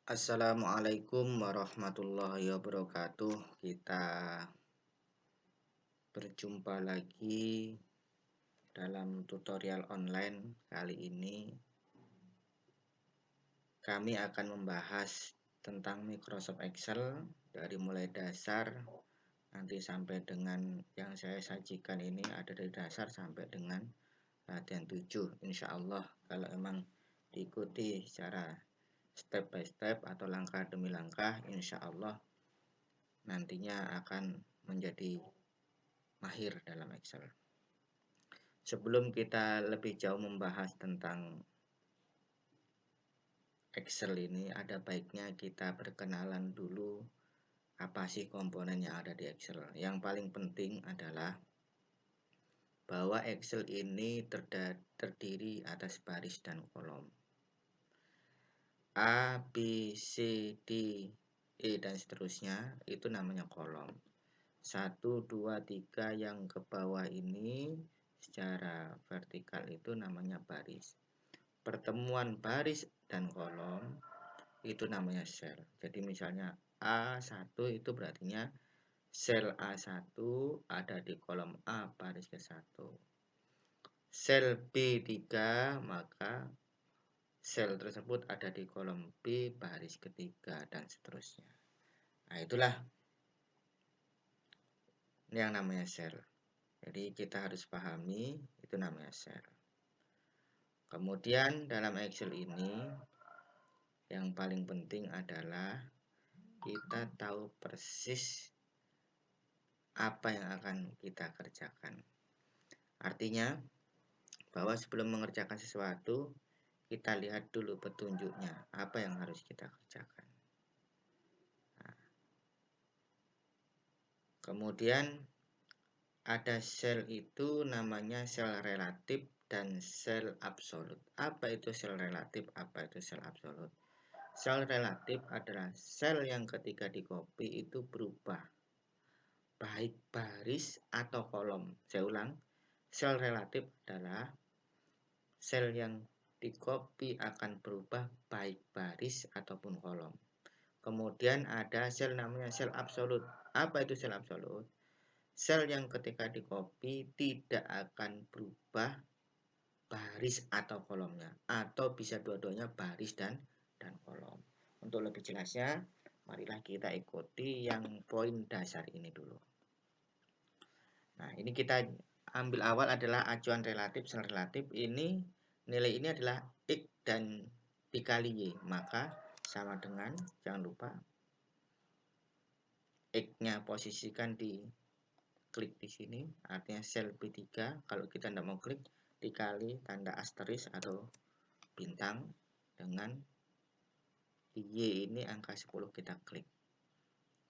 Assalamualaikum warahmatullahi wabarakatuh. Kita berjumpa lagi dalam tutorial online. Kali ini kami akan membahas tentang Microsoft Excel dari mulai dasar nanti sampai dengan yang saya sajikan ini ada dari dasar sampai dengan latihan 7. Insya Allah kalau emang diikuti secara step by step atau langkah demi langkah, insya Allah nantinya akan menjadi mahir dalam Excel. Sebelum kita lebih jauh membahas tentang Excel ini, ada baiknya kita berkenalan dulu apa sih komponen yang ada di Excel. Yang paling penting adalah bahwa Excel ini terdiri atas baris dan kolom. A, B, C, D, E, dan seterusnya itu namanya kolom. 1, 2, 3 yang ke bawah ini secara vertikal itu namanya baris. Pertemuan baris dan kolom itu namanya sel. Jadi misalnya A1 itu berartinya sel A1 ada di kolom A baris ke-1. Sel B3 maka sel tersebut ada di kolom B baris ketiga dan seterusnya. Nah, itulah yang namanya sel. Jadi kita harus pahami itu namanya sel. Kemudian dalam Excel ini yang paling penting adalah kita tahu persis apa yang akan kita kerjakan. Artinya bahwa sebelum mengerjakan sesuatu kita lihat dulu petunjuknya apa yang harus kita kerjakan. Nah, kemudian ada sel itu namanya sel relatif dan sel absolut. Apa itu sel relatif? Apa itu sel absolut? Sel relatif adalah sel yang ketika di copy itu berubah baik baris atau kolom. Saya ulang, sel relatif adalah sel yang di copy akan berubah baik baris ataupun kolom. Kemudian ada sel namanya sel absolut. Apa itu sel absolut? Sel yang ketika di copy tidak akan berubah baris atau kolomnya, atau bisa dua-duanya baris dan kolom. Untuk lebih jelasnya, marilah kita ikuti yang poin dasar ini dulu. Nah, ini kita ambil awal adalah acuan relatif, sel relatif. Ini nilai ini adalah X dan dikali Y, maka sama dengan, jangan lupa, X-nya posisikan di klik di sini, artinya sel B3. Kalau kita tidak mau klik, dikali tanda asteris atau bintang dengan Y ini angka 10 kita klik.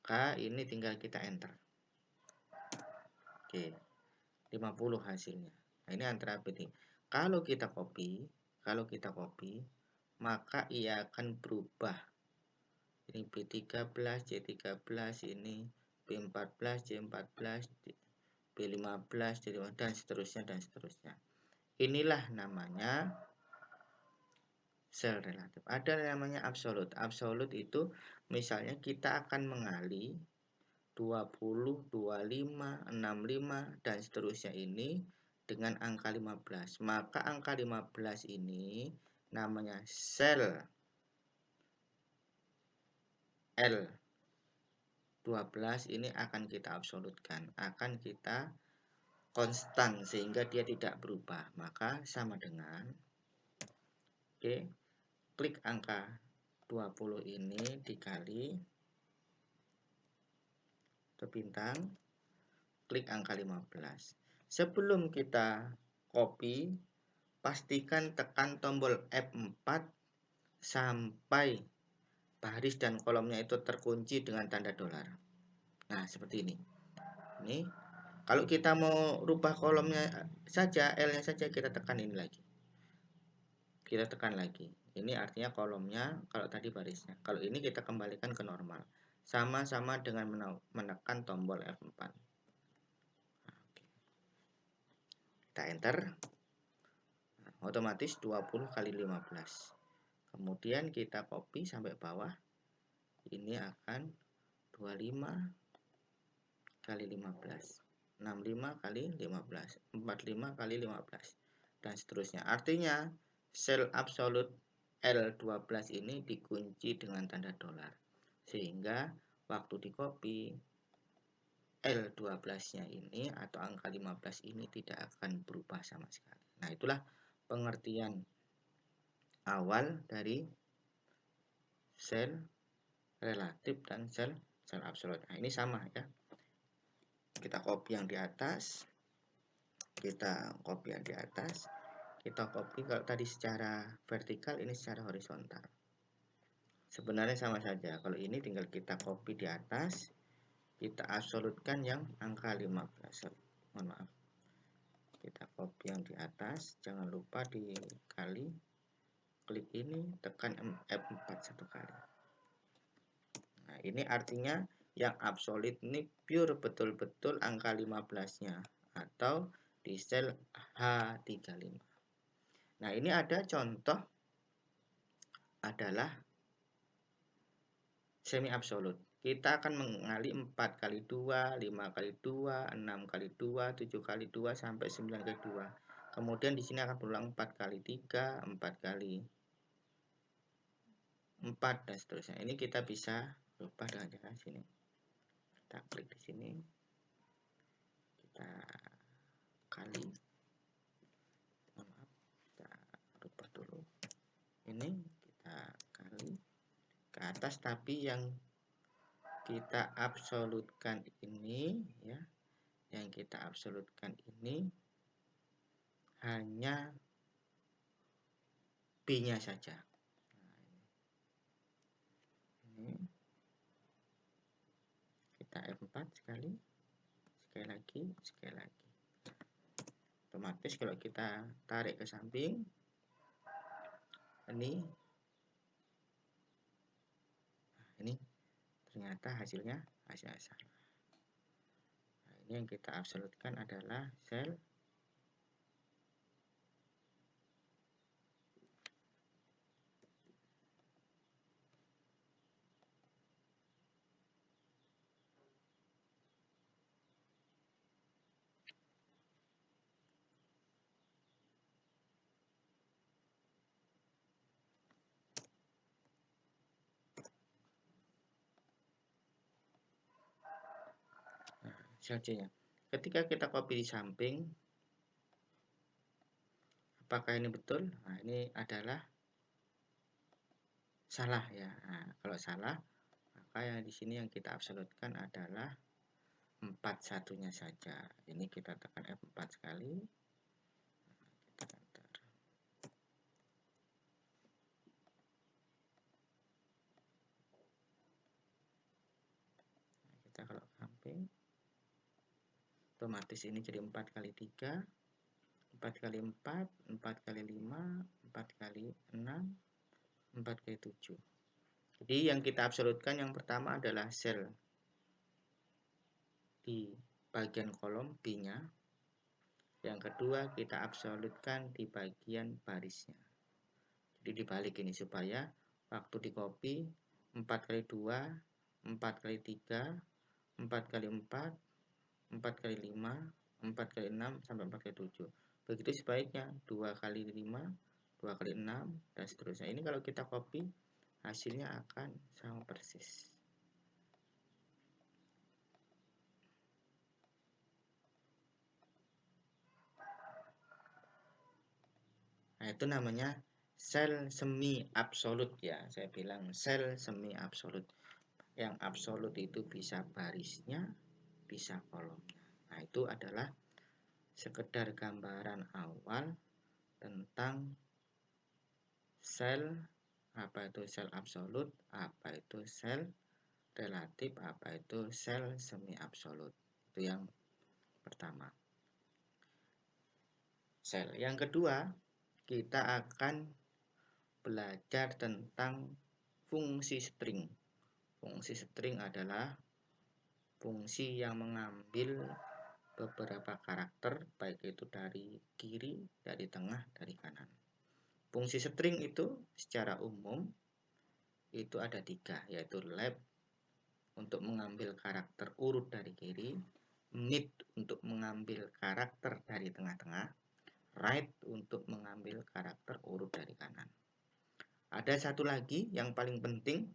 K ini tinggal kita enter. Oke, 50 hasilnya. Nah, ini antara B3. Kalau kita copy, maka ia akan berubah. Ini B13, C13, ini B14, C14, B15, C15, dan seterusnya. Inilah namanya sel relatif. Ada namanya absolut. Absolut itu misalnya kita akan mengali 20, 25, 65 dan seterusnya ini dengan angka 15. Maka angka 15 ini namanya sel L12 ini akan kita absolutkan, akan kita konstan sehingga dia tidak berubah. Maka sama dengan klik angka 20 ini dikali ke bintang, klik angka 15. Sebelum kita copy, pastikan tekan tombol F4 sampai baris dan kolomnya itu terkunci dengan tanda dolar. Nah, seperti ini. Ini kalau kita mau rubah kolomnya saja, L-nya saja, kita tekan ini lagi. Kita tekan lagi. Ini artinya kolomnya, kalau tadi barisnya. Kalau ini kita kembalikan ke normal. Sama-sama dengan menekan tombol F4. Kita enter. Otomatis 20 kali 15. Kemudian kita copy sampai bawah. Ini akan 25 kali 15. 65 kali 15. 45 kali 15. Dan seterusnya. Artinya sel absolut L12 ini dikunci dengan tanda dolar. Sehingga waktu di copy L12-nya ini atau angka 15 ini tidak akan berubah sama sekali. Nah, itulah pengertian awal dari sel relatif dan sel absolut. Nah, ini sama ya. Kita copy yang di atas. Kita copy yang di atas. Kita copy kalau tadi secara vertikal, ini secara horizontal. Sebenarnya sama saja. Kalau ini tinggal kita copy di atas, kita absolutkan yang angka 15. Mohon maaf. Kita copy yang di atas, jangan lupa dikali, klik ini, tekan F4 satu kali. Nah, ini artinya yang absolut ini pure betul-betul angka 15-nya atau di sel H35. Nah, ini ada contoh adalah semi absolut. Kita akan mengali 4 kali 2, 5 kali 2, 6 kali 2, 7 kali 2 sampai 9 kali 2. Kemudian di sini akan berulang 4 kali 3, 4 kali 4 dan seterusnya. Ini kita bisa rubah dengan cara sini. Kita klik di sini. Kita kali. Maaf, kita rubah dulu. Ini kita kali ke atas, tapi yang kita absolutkan ini ya, yang kita absolutkan ini hanya B-nya saja. Nah, ini kita F4 sekali lagi, sekali lagi. Otomatis kalau kita tarik ke samping, ini ternyata hasilnya salah. Nah, ini yang kita absolutkan adalah sel C-nya. Ketika kita copy di samping, apakah ini betul? Nah, ini adalah salah ya. Nah, kalau salah, maka yang di sini yang kita absolutkan adalah 4 satunya saja. Ini kita tekan F4 sekali. Kita enter. Nah, kita kalau samping, otomatis ini jadi 4 kali 3, 4 kali 4, 4 kali 5, 4 kali 6, 4 kali 7. Jadi yang kita absolutkan yang pertama adalah sel di bagian kolom B-nya. Yang kedua kita absolutkan di bagian barisnya. Jadi dibalik ini supaya waktu di copy 4 kali 2, 4 kali 3, 4 kali 4, 4 kali 5, 4 kali 6 sampai 4 kali 7. Begitu sebaliknya 2 kali 5, 2 kali 6 dan seterusnya. Ini kalau kita copy hasilnya akan sama persis. Nah, itu namanya sel semi absolut ya. Saya bilang sel semi absolut. Yang absolut itu bisa barisnya, bisa kolomnya. Nah, itu adalah sekedar gambaran awal tentang sel, apa itu sel absolut, apa itu sel relatif, apa itu sel semi absolut. Itu yang pertama. Sel. Yang kedua, kita akan belajar tentang fungsi string. Fungsi string adalah fungsi yang mengambil beberapa karakter, baik itu dari kiri, dari tengah, dari kanan. Fungsi string itu secara umum itu ada 3, yaitu left untuk mengambil karakter urut dari kiri, mid untuk mengambil karakter dari tengah-tengah, right untuk mengambil karakter urut dari kanan. Ada satu lagi yang paling penting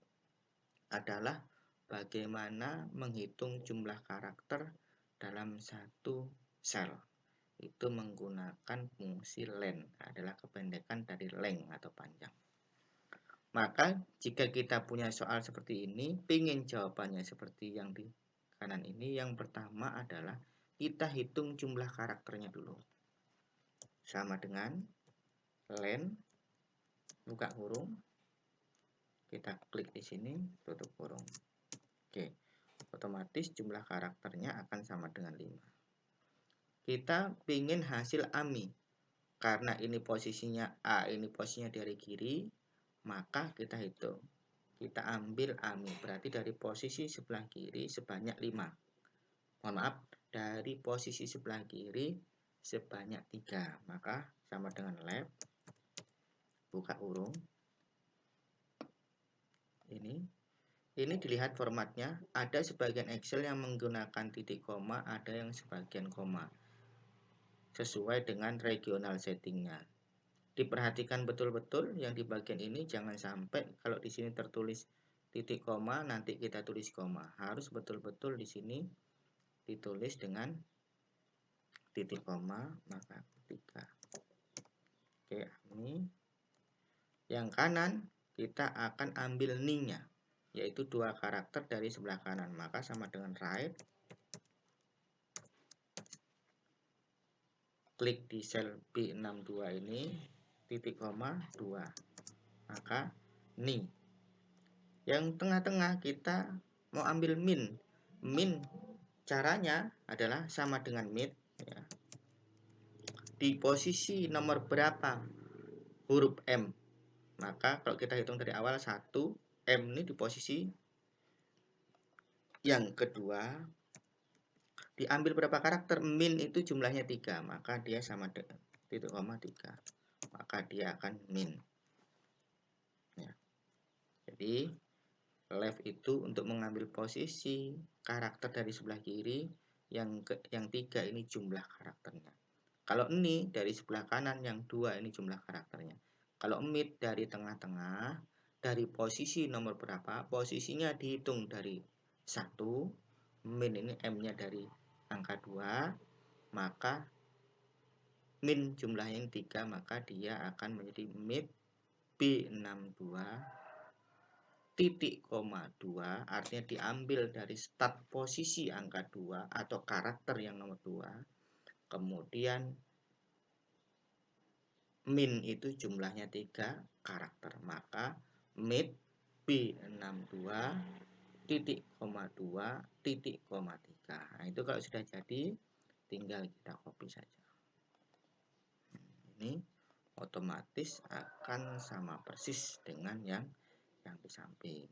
adalah bagaimana menghitung jumlah karakter dalam satu sel. Itu menggunakan fungsi len, adalah kependekan dari length atau panjang. Maka jika kita punya soal seperti ini, ingin jawabannya seperti yang di kanan ini, yang pertama adalah kita hitung jumlah karakternya dulu. Sama dengan len, buka kurung, kita klik di sini, tutup kurung. Oke, otomatis jumlah karakternya akan sama dengan 5. Kita ingin hasil AMI. Karena ini posisinya A, ini posisinya dari kiri, maka kita hitung. Kita ambil AMI, berarti dari posisi sebelah kiri sebanyak 5. Mohon maaf, dari posisi sebelah kiri sebanyak 3. Maka sama dengan left, buka kurung. Ini dilihat formatnya, ada sebagian Excel yang menggunakan titik koma, ada yang sebagian koma. Sesuai dengan regional settingnya. Diperhatikan betul-betul yang di bagian ini, jangan sampai kalau di sini tertulis titik koma nanti kita tulis koma. Harus betul-betul di sini ditulis dengan titik koma maka ketika. Oke, ini yang kanan kita akan ambil ning-nya, yaitu 2 karakter dari sebelah kanan, maka sama dengan right. Klik di sel B62 ini, titik koma 2, maka ning. Yang tengah-tengah kita mau ambil min. Min caranya adalah sama dengan mid, ya. Di posisi nomor berapa huruf M, maka kalau kita hitung dari awal 1, M ini di posisi yang kedua, diambil berapa karakter, min itu jumlahnya 3, maka dia sama dengan titik koma 3, maka dia akan min, ya. Jadi left itu untuk mengambil posisi karakter dari sebelah kiri, yang 3 ini jumlah karakternya. Kalau ini dari sebelah kanan, yang 2 ini jumlah karakternya. Kalau mid dari tengah-tengah, dari posisi nomor berapa, posisinya dihitung dari 1, min ini M-nya dari angka 2, maka min jumlahnya 3, maka dia akan menjadi mid B62 titik koma 2, artinya diambil dari start posisi angka 2 atau karakter yang nomor 2, kemudian min itu jumlahnya 3 karakter, maka mid B62 titik koma 2 titik koma 3. Nah, itu kalau sudah jadi tinggal kita copy saja. Ini otomatis akan sama persis dengan yang di samping.